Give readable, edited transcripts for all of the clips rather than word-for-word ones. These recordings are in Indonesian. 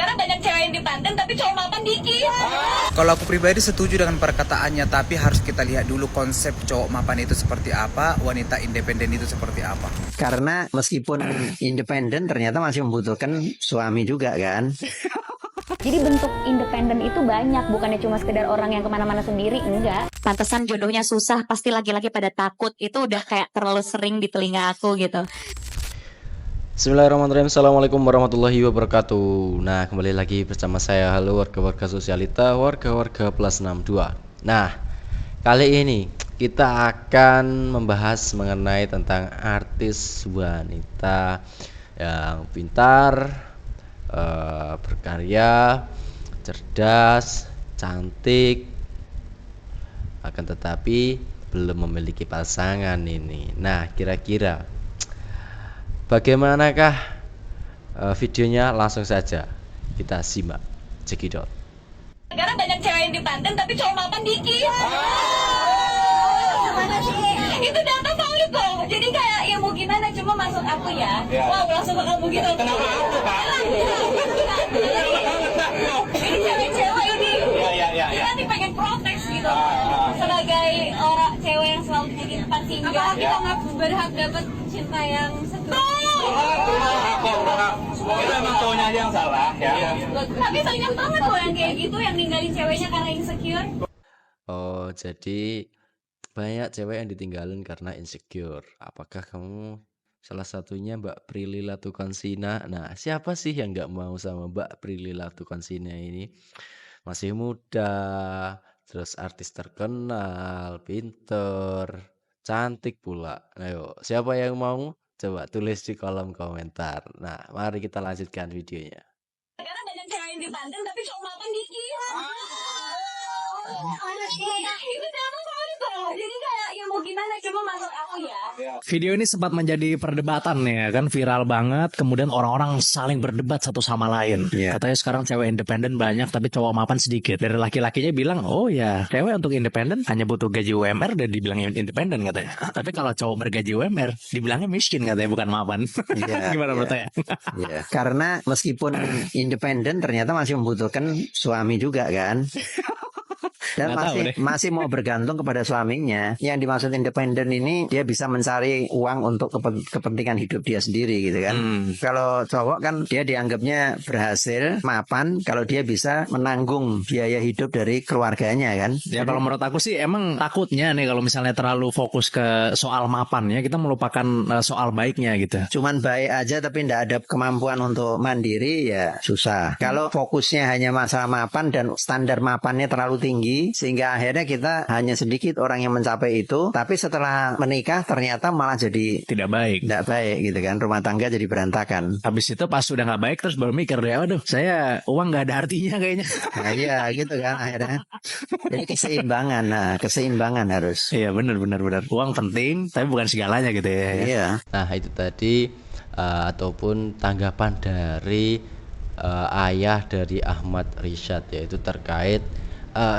Sekarang banyak cewek independen tapi cowok mapan dikit. Kalau aku pribadi setuju dengan perkataannya, tapi harus kita lihat dulu konsep cowok mapan itu seperti apa, wanita independen itu seperti apa. Karena meskipun independen ternyata masih membutuhkan suami juga kan. Jadi bentuk independen itu banyak, bukannya cuma sekedar orang yang kemana-mana sendiri, enggak. Pantesan jodohnya susah, pasti laki-laki pada takut. Itu udah kayak terlalu sering di telinga aku gitu. Bismillahirrahmanirrahim. Assalamualaikum warahmatullahi wabarakatuh. Nah, kembali lagi bersama saya. Halo warga-warga sosialita, warga-warga plus 62. Nah, kali ini kita akan membahas mengenai tentang artis wanita yang pintar, berkarya, cerdas, cantik, akan tetapi belum memiliki pasangan ini. Nah, kira-kira bagaimanakah videonya? Langsung saja kita simak. Cekidot. Sekarang banyak cewek independen tapi cowok mapan dikit. Gimana sih? Itu data valid loh. Jadi kayak ya mau gimana, cuma maksud aku ya. Wow, langsung kamu gitu. Kenapa aku, Pak? Ini cewek-cewek ini. Iya. Nanti pengen protes gitu. Sebagai orang cewek yang selalu jadi tempat singgah. Apakah kita nggak berhak dapat cinta yang setuju? Itu emang cowoknya aja yang salah ya. Tapi banyak banget loh yang kayak gitu, yang ninggalin ceweknya karena insecure. Oh, jadi banyak cewek yang ditinggalin karena insecure. Apakah kamu salah satunya Mbak Prilly Latuconsina? Nah, siapa sih yang nggak mau sama Mbak Prilly Latuconsina ini? Masih muda, terus artis terkenal, pinter, cantik pula. Ayo, siapa yang mau? Coba tulis di kolom komentar. Nah, mari kita lanjutkan videonya. Sekarang banyak cewek independen tapi cowok mapan dikit. Itu data valid loh. Jadi kayak ya mau gimana, cuma maksud aku ya. Video ini sempat menjadi perdebatan ya kan, viral banget. Kemudian orang-orang saling berdebat satu sama lain. Katanya sekarang cewek independen banyak tapi cowok mapan sedikit. Dari laki-lakinya bilang, oh ya cewek untuk independen hanya butuh gaji UMR dan dibilangnya independen katanya. Tapi kalau cowok bergaji UMR dibilangnya miskin katanya, bukan mapan. Gimana menurut saya? Karena meskipun independen ternyata masih membutuhkan suami juga kan. Dan masih mau bergantung kepada suaminya. Yang dimaksud independen ini dia bisa mencari uang untuk kepentingan hidup dia sendiri gitu kan. Kalau cowok kan dia dianggapnya berhasil mapan kalau dia bisa menanggung biaya hidup dari keluarganya kan. Ya kalau menurut aku sih emang takutnya nih kalau misalnya terlalu fokus ke soal mapan ya, kita melupakan soal baiknya gitu. Cuman baik aja tapi tidak ada kemampuan untuk mandiri ya susah. Kalau fokusnya hanya masalah mapan dan standar mapannya terlalu tinggi sehingga akhirnya kita hanya sedikit orang yang mencapai itu, tapi setelah menikah ternyata malah jadi tidak baik gitu kan, rumah tangga jadi berantakan. Habis itu pas sudah nggak baik terus baru mikir deh, aduh saya uang nggak ada artinya kayaknya. Nah iya gitu kan akhirnya. Jadi keseimbangan harus. Iya benar uang penting tapi bukan segalanya gitu ya. Iya. Nah, itu tadi ataupun tanggapan dari ayah dari Ahmad Rishad, yaitu terkait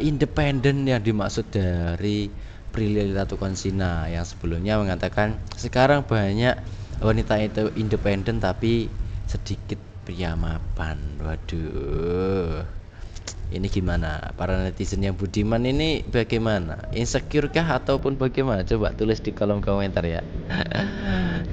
independen yang dimaksud dari Prilly Latuconsina yang sebelumnya mengatakan sekarang banyak wanita itu independen tapi sedikit pria mapan. Waduh, ini gimana para netizen yang budiman ini, bagaimana, insecure kah ataupun bagaimana? Coba tulis di kolom komentar ya.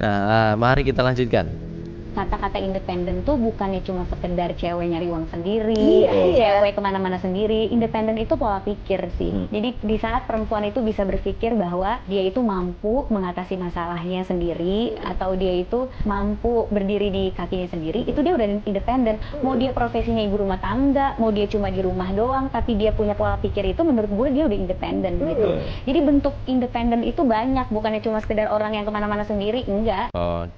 Nah, mari kita lanjutkan. Kata-kata independen tuh bukannya cuma sekedar cewek nyari uang sendiri, cewek kemana-mana sendiri. Independen itu pola pikir sih. Jadi di saat perempuan itu bisa berpikir bahwa dia itu mampu mengatasi masalahnya sendiri, atau dia itu mampu berdiri di kakinya sendiri, itu dia udah independen. Mau dia profesinya ibu rumah tangga, mau dia cuma di rumah doang, tapi dia punya pola pikir itu, menurut gue dia udah independen gitu. Jadi bentuk independen itu banyak, bukannya cuma sekedar orang yang kemana-mana sendiri, enggak. Oh,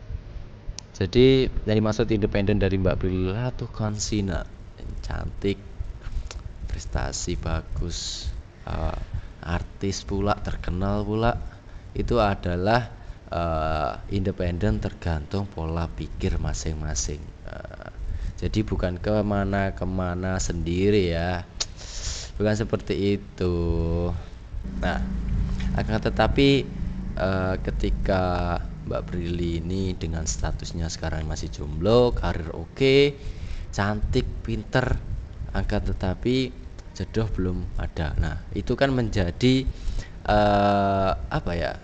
jadi yang dimaksud independen dari Mbak Prilly Latuconsina, cantik, prestasi bagus, artis pula, terkenal pula, itu adalah independen tergantung pola pikir masing-masing. Jadi bukan kemana-kemana sendiri ya, bukan seperti itu. Nah, akan tetapi ketika Mbak Prilly ini dengan statusnya sekarang masih jomblo, karir oke, cantik, pinter, akan tetapi jodoh belum ada. Nah, itu kan menjadi apa ya?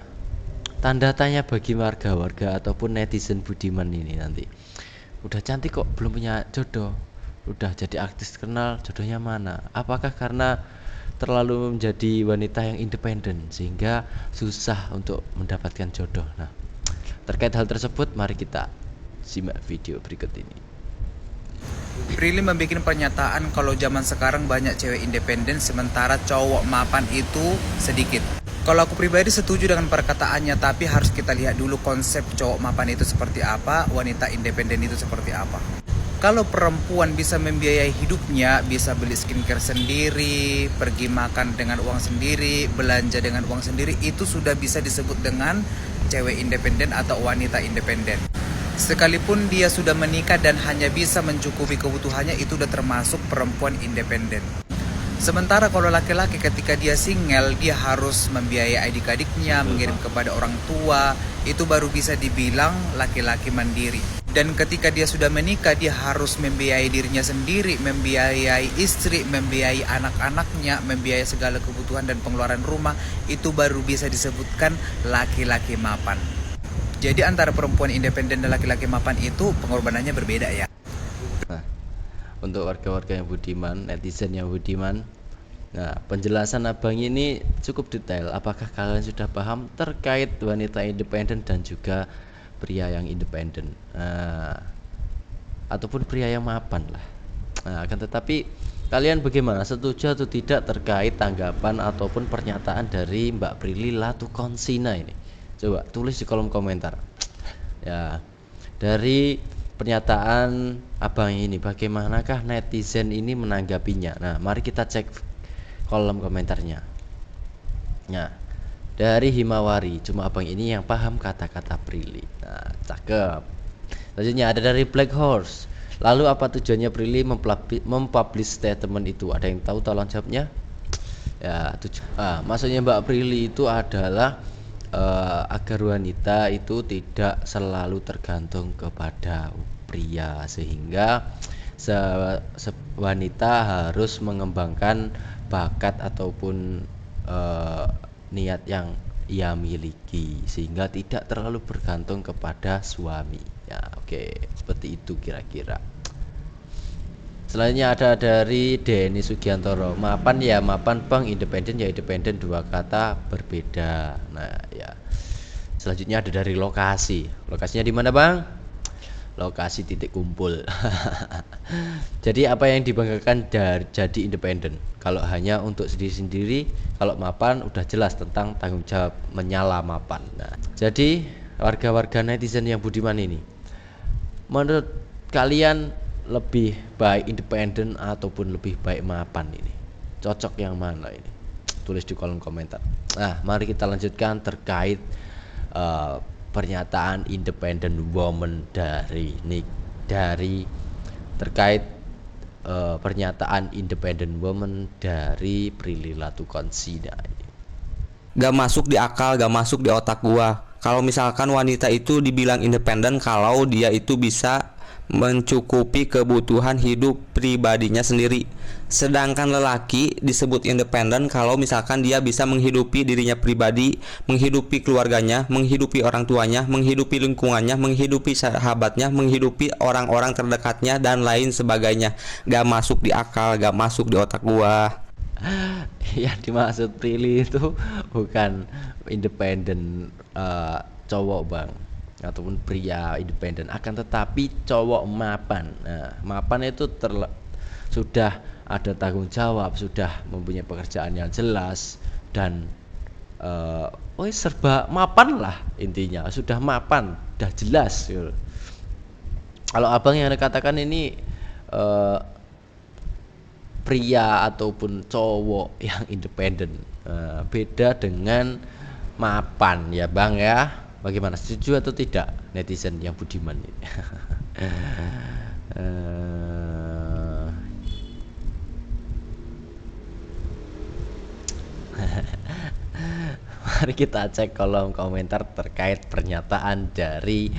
Tanda tanya bagi warga-warga ataupun netizen budiman ini nanti. Udah cantik kok belum punya jodoh. Udah jadi artis terkenal, jodohnya mana? Apakah karena terlalu menjadi wanita yang independen sehingga susah untuk mendapatkan jodoh? Nah, terkait hal tersebut mari kita simak video berikut ini. Prilly membuat pernyataan kalau zaman sekarang banyak cewek independen sementara cowok mapan itu sedikit. Kalau aku pribadi setuju dengan perkataannya, tapi harus kita lihat dulu konsep cowok mapan itu seperti apa, wanita independen itu seperti apa. Kalau perempuan bisa membiayai hidupnya, bisa beli skincare sendiri, pergi makan dengan uang sendiri, belanja dengan uang sendiri, itu sudah bisa disebut dengan cewek independen atau wanita independen. Sekalipun dia sudah menikah dan hanya bisa mencukupi kebutuhannya, itu sudah termasuk perempuan independen. Sementara kalau laki-laki ketika dia single, dia harus membiayai adik-adiknya, mengirim kepada orang tua, itu baru bisa dibilang laki-laki mandiri. Dan ketika dia sudah menikah, dia harus membiayai dirinya sendiri, membiayai istri, membiayai anak-anaknya, membiayai segala kebutuhan dan pengeluaran rumah, itu baru bisa disebutkan laki-laki mapan. Jadi antara perempuan independen dan laki-laki mapan itu pengorbanannya berbeda ya. Nah, untuk warga-warga yang budiman, netizen yang budiman, nah penjelasan abang ini cukup detail. Apakah kalian sudah paham terkait wanita independen dan juga pria yang independen, ataupun pria yang mapan lah. Nah, akan tetapi kalian bagaimana, setuju atau tidak terkait tanggapan ataupun pernyataan dari Mbak Prilly Latukonsina ini? Coba tulis di kolom komentar. Ya, dari pernyataan abang ini bagaimanakah netizen ini menanggapinya? Nah, mari kita cek kolom komentarnya. Nah, dari Himawari, cuma abang ini yang paham kata-kata Prilly. Nah, cakep. Selanjutnya ada dari Black Horse. Lalu apa tujuannya Prilly mempublish statement itu? Ada yang tahu tolong jawabnya? Ya, maksudnya Mbak Prilly itu adalah agar wanita itu tidak selalu tergantung kepada pria, sehingga wanita harus mengembangkan bakat ataupun niat yang ia miliki sehingga tidak terlalu bergantung kepada suami. Ya, oke, seperti itu kira-kira. Selanjutnya ada dari Denny Sugiantoro. Mapan ya mapan bang, independen ya independen, dua kata berbeda. Nah ya. Selanjutnya ada dari lokasi. Lokasinya di mana bang? Lokasi titik kumpul. Jadi apa yang dibanggakan dari jadi independen? Kalau hanya untuk sendiri-sendiri, kalau mapan udah jelas tentang tanggung jawab menyala mapan. Nah, jadi warga-warga netizen yang budiman ini, menurut kalian lebih baik independen ataupun lebih baik mapan ini? Cocok yang mana ini? Tulis di kolom komentar. Nah, mari kita lanjutkan terkait pernyataan independent woman dari terkait pernyataan independent woman dari Prilly Latukonsina. Gak masuk di akal, gak masuk di otak gua. Kalau misalkan wanita itu dibilang independen kalau dia itu bisa mencukupi kebutuhan hidup pribadinya sendiri. Sedangkan lelaki disebut independen kalau misalkan dia bisa menghidupi dirinya pribadi, menghidupi keluarganya, menghidupi orang tuanya, menghidupi lingkungannya, menghidupi sahabatnya, menghidupi orang-orang terdekatnya dan lain sebagainya. Gak masuk di akal, gak masuk di otak gua. Yang dimaksud Prilly itu bukan independen cowok bang, ataupun pria independen, akan tetapi cowok mapan. Nah, mapan itu sudah ada tanggung jawab, sudah mempunyai pekerjaan yang jelas dan serba mapan lah intinya, sudah mapan, sudah jelas. Kalau abang yang katakan ini pria ataupun cowok yang independen, beda dengan mapan ya bang ya. Bagaimana, setuju atau tidak netizen yang budiman ini? Mari kita cek kolom komentar terkait pernyataan dari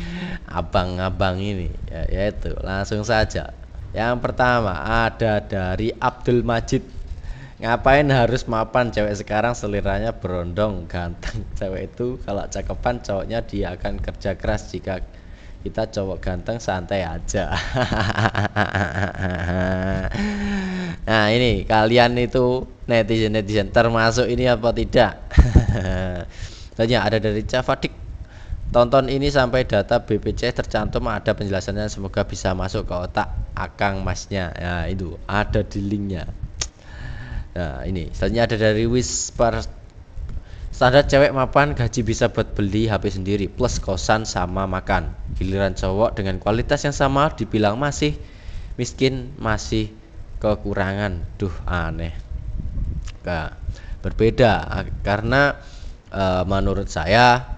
abang-abang ini, yaitu langsung saja Yang pertama ada dari Abdul Majid. Ngapain harus mapan, cewek sekarang seliranya berondong, ganteng. Cewek itu kalau cakepan cowoknya dia akan kerja keras, jika kita cowok ganteng santai aja. Nah ini kalian itu netizen termasuk ini apa tidak? Tanya ada dari Cavadik. Tonton ini sampai data BPC tercantum, ada penjelasannya, semoga bisa masuk ke otak akang masnya. Ya itu ada di linknya. Nah ini selanjutnya ada dari Whisper. Standar cewek mapan gaji bisa buat beli HP sendiri plus kosan sama makan. Giliran cowok dengan kualitas yang sama dibilang masih miskin, masih kekurangan. Duh aneh. Nah, berbeda karena menurut saya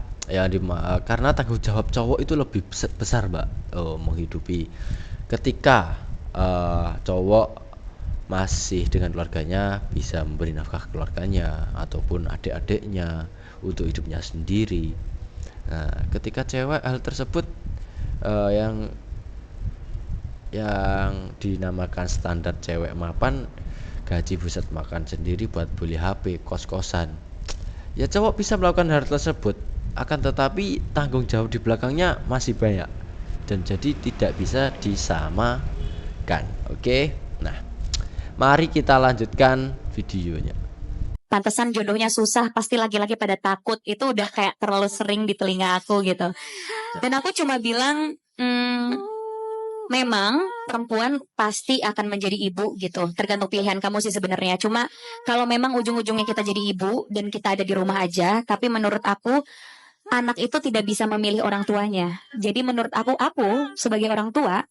karena tanggung jawab cowok itu lebih besar, Mbak, menghidupi. Ketika cowok masih dengan keluarganya bisa memberi nafkah keluarganya ataupun adik-adiknya untuk hidupnya sendiri. Nah, ketika cewek hal tersebut yang dinamakan standar cewek mapan, gaji buset makan sendiri buat beli HP, kos-kosan. Ya cowok bisa melakukan hal tersebut, akan tetapi tanggung jawab di belakangnya masih banyak dan jadi tidak bisa disamakan. Oke. Nah, mari kita lanjutkan videonya. Pantesan jodohnya susah, pasti laki-laki pada takut. Itu udah kayak terlalu sering di telinga aku gitu. Dan aku cuma bilang, memang perempuan pasti akan menjadi ibu gitu. Tergantung pilihan kamu sih sebenarnya. Cuma kalau memang ujung-ujungnya kita jadi ibu dan kita ada di rumah aja, tapi menurut aku anak itu tidak bisa memilih orang tuanya. Jadi menurut aku sebagai orang tua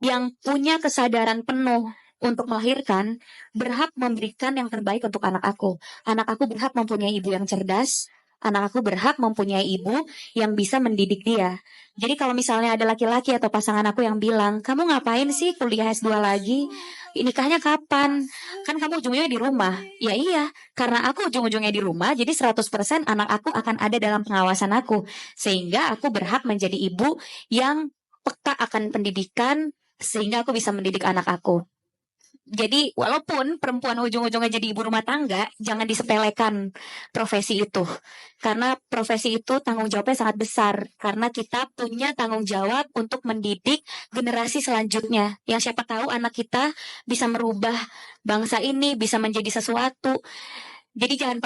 yang punya kesadaran penuh untuk melahirkan, berhak memberikan yang terbaik untuk anak aku. Anak aku berhak mempunyai ibu yang cerdas. Anak aku berhak mempunyai ibu yang bisa mendidik dia. Jadi kalau misalnya ada laki-laki atau pasangan aku yang bilang, kamu ngapain sih kuliah S2 lagi? Nikahnya kapan? Kan kamu ujung-ujungnya di rumah. Ya iya, karena aku ujung-ujungnya di rumah, jadi 100% anak aku akan ada dalam pengawasan aku. Sehingga aku berhak menjadi ibu yang peka akan pendidikan, sehingga aku bisa mendidik anak aku. Jadi walaupun perempuan ujung-ujungnya jadi ibu rumah tangga, jangan disepelekan profesi itu. Karena profesi itu tanggung jawabnya sangat besar. Karena kita punya tanggung jawab untuk mendidik generasi selanjutnya. Yang siapa tahu anak kita bisa merubah bangsa ini, bisa menjadi sesuatu. Jadi jangan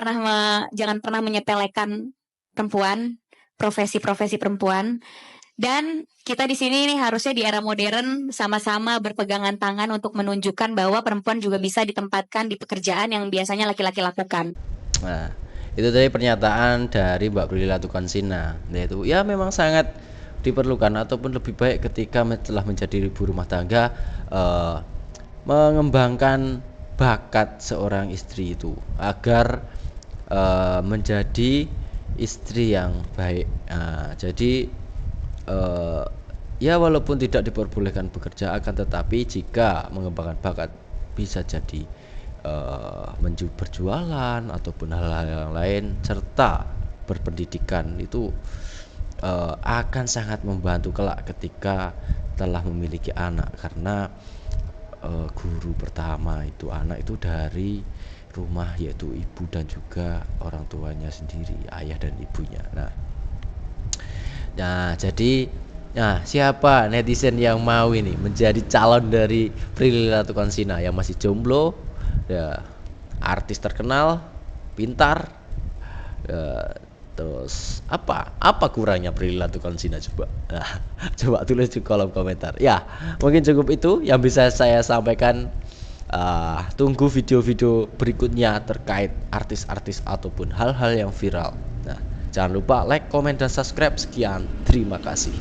pernah menyepelekan perempuan, profesi-profesi perempuan. Dan kita di sini nih harusnya di era modern sama-sama berpegangan tangan untuk menunjukkan bahwa perempuan juga bisa ditempatkan di pekerjaan yang biasanya laki-laki lakukan. Nah, itu tadi pernyataan dari Mbak Prilly Latuconsina, yaitu ya memang sangat diperlukan ataupun lebih baik ketika telah menjadi ibu rumah tangga mengembangkan bakat seorang istri itu agar menjadi istri yang baik. Jadi ya walaupun tidak diperbolehkan bekerja, akan tetapi jika mengembangkan bakat bisa jadi berjualan ataupun hal-hal yang lain serta berpendidikan, itu akan sangat membantu kelak ketika telah memiliki anak. Karena guru pertama itu anak itu dari rumah, yaitu ibu dan juga orang tuanya sendiri, ayah dan ibunya. Nah, jadi siapa netizen yang mau ini menjadi calon dari Prilly Latuconsina yang masih jomblo, ya, artis terkenal, pintar, terus apa kurangnya Prilly Latuconsina coba? Nah, coba tulis di kolom komentar. Ya, mungkin cukup itu yang bisa saya sampaikan. Tunggu video-video berikutnya terkait artis-artis ataupun hal-hal yang viral. Nah, jangan lupa like, komen, dan subscribe. Sekian, terima kasih.